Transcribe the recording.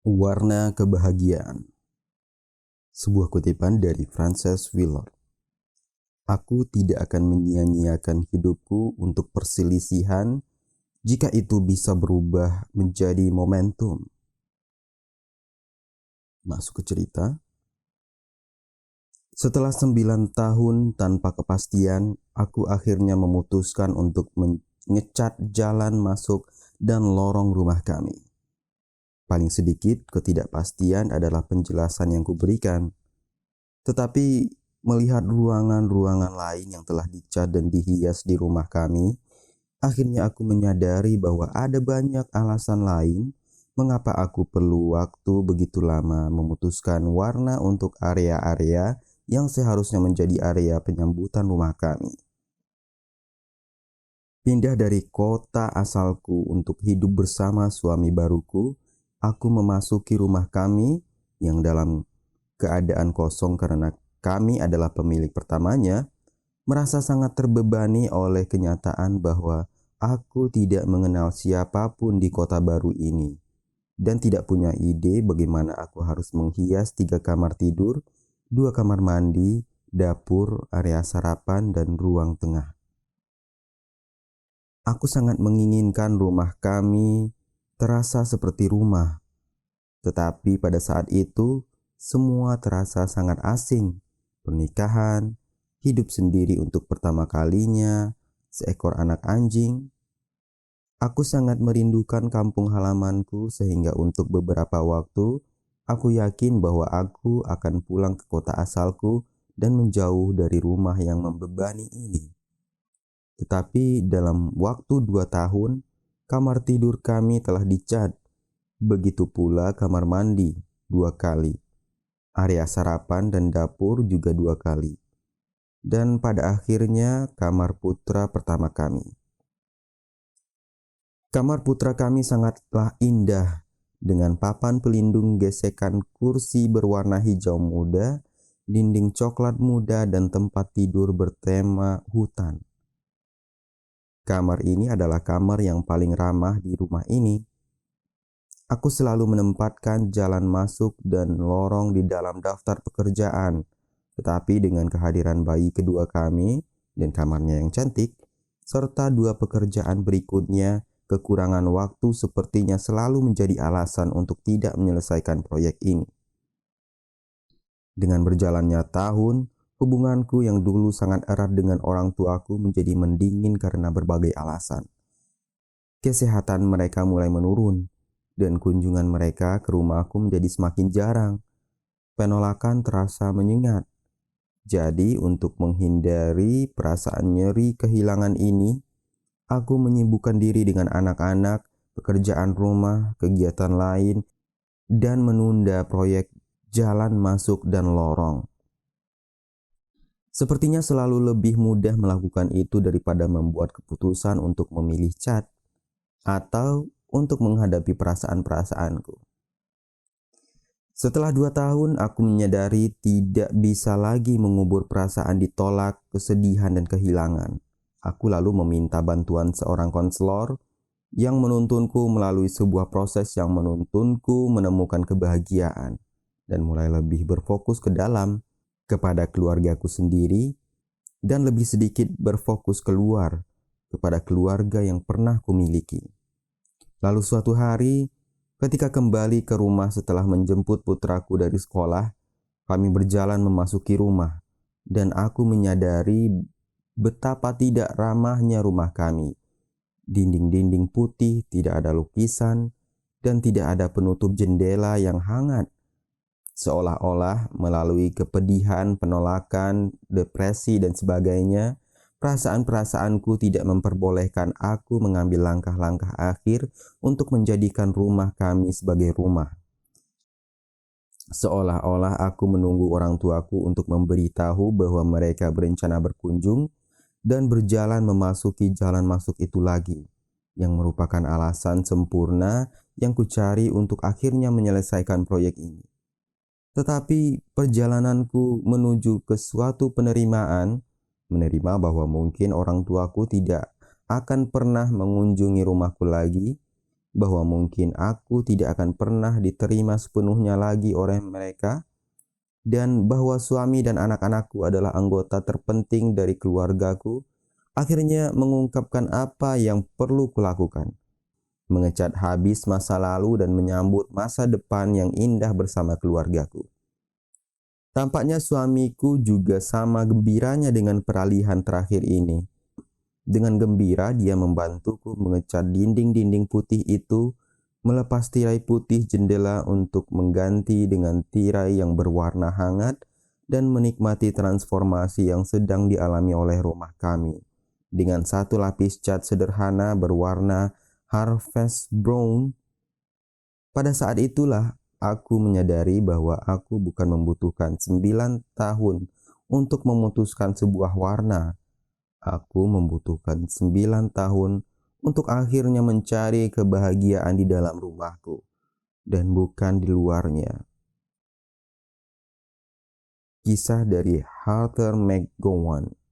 Warna Kebahagiaan. Sebuah kutipan dari Frances Willard. Aku tidak akan menyia-nyiakan hidupku untuk perselisihan jika itu bisa berubah menjadi momentum. Masuk ke cerita. Setelah 9 tahun tanpa kepastian, aku akhirnya memutuskan untuk mengecat jalan masuk dan lorong rumah kami. Paling sedikit ketidakpastian adalah penjelasan yang kuberikan. Tetapi melihat ruangan-ruangan lain yang telah dicat dan dihias di rumah kami, akhirnya aku menyadari bahwa ada banyak alasan lain mengapa aku perlu waktu begitu lama memutuskan warna untuk area-area yang seharusnya menjadi area penyambutan rumah kami. Pindah dari kota asalku untuk hidup bersama suami baruku, aku memasuki rumah kami yang dalam keadaan kosong karena kami adalah pemilik pertamanya, merasa sangat terbebani oleh kenyataan bahwa aku tidak mengenal siapapun di kota baru ini dan tidak punya ide bagaimana aku harus menghias 3 kamar tidur, 2 kamar mandi, dapur, area sarapan, dan ruang tengah. Aku sangat menginginkan rumah kami terasa seperti rumah. Tetapi pada saat itu, semua terasa sangat asing. Pernikahan, hidup sendiri untuk pertama kalinya, seekor anak anjing. Aku sangat merindukan kampung halamanku sehingga untuk beberapa waktu, aku yakin bahwa aku akan pulang ke kota asalku dan menjauh dari rumah yang membebani ini. Tetapi dalam waktu 2 tahun, kamar tidur kami telah dicat. Begitu pula kamar mandi 2 kali. Area sarapan dan dapur juga 2 kali. Dan pada akhirnya kamar putra pertama kami. Kamar putra kami sangatlah indah dengan papan pelindung gesekan kursi berwarna hijau muda, dinding coklat muda, dan tempat tidur bertema hutan. Kamar ini adalah kamar yang paling ramah di rumah ini. Aku selalu menempatkan jalan masuk dan lorong di dalam daftar pekerjaan. Tetapi dengan kehadiran bayi kedua kami dan kamarnya yang cantik, serta 2 pekerjaan berikutnya, kekurangan waktu sepertinya selalu menjadi alasan untuk tidak menyelesaikan proyek ini. Dengan berjalannya tahun, hubunganku yang dulu sangat erat dengan orang tuaku menjadi mendingin karena berbagai alasan. Kesehatan mereka mulai menurun, dan kunjungan mereka ke rumahku menjadi semakin jarang. Penolakan terasa menyengat. Jadi, untuk menghindari perasaan nyeri kehilangan ini, aku menyibukkan diri dengan anak-anak, pekerjaan rumah, kegiatan lain, dan menunda proyek jalan masuk dan lorong. Sepertinya selalu lebih mudah melakukan itu daripada membuat keputusan untuk memilih cat atau untuk menghadapi perasaan-perasaanku. Setelah 2 tahun, aku menyadari tidak bisa lagi mengubur perasaan ditolak, kesedihan, dan kehilangan. Aku lalu meminta bantuan seorang konselor yang menuntunku melalui sebuah proses yang menuntunku menemukan kebahagiaan dan mulai lebih berfokus ke dalam, kepada keluargaku sendiri, dan lebih sedikit berfokus keluar, kepada keluarga yang pernah kumiliki. Lalu suatu hari, ketika kembali ke rumah setelah menjemput putraku dari sekolah, kami berjalan memasuki rumah, dan aku menyadari betapa tidak ramahnya rumah kami. Dinding-dinding putih, tidak ada lukisan, dan tidak ada penutup jendela yang hangat. Seolah-olah melalui kepedihan, penolakan, depresi, dan sebagainya, perasaan-perasaanku tidak memperbolehkan aku mengambil langkah-langkah akhir untuk menjadikan rumah kami sebagai rumah. Seolah-olah aku menunggu orang tuaku untuk memberitahu bahwa mereka berencana berkunjung dan berjalan memasuki jalan masuk itu lagi, yang merupakan alasan sempurna yang kucari untuk akhirnya menyelesaikan proyek ini. Tetapi perjalananku menuju ke suatu penerimaan, menerima bahwa mungkin orang tuaku tidak akan pernah mengunjungi rumahku lagi, bahwa mungkin aku tidak akan pernah diterima sepenuhnya lagi oleh mereka, dan bahwa suami dan anak-anakku adalah anggota terpenting dari keluargaku, akhirnya mengungkapkan apa yang perlu kulakukan. Mengecat habis masa lalu dan menyambut masa depan yang indah bersama keluargaku. Tampaknya suamiku juga sama gembiranya dengan peralihan terakhir ini. Dengan gembira dia membantuku mengecat dinding-dinding putih itu, melepas tirai putih jendela untuk mengganti dengan tirai yang berwarna hangat, dan menikmati transformasi yang sedang dialami oleh rumah kami. Dengan satu lapis cat sederhana berwarna Harvest Brown. Pada saat itulah aku menyadari bahwa aku bukan membutuhkan 9 tahun untuk memutuskan sebuah warna. Aku membutuhkan 9 tahun untuk akhirnya mencari kebahagiaan di dalam rumahku dan bukan di luarnya. Kisah dari Arthur McGowan.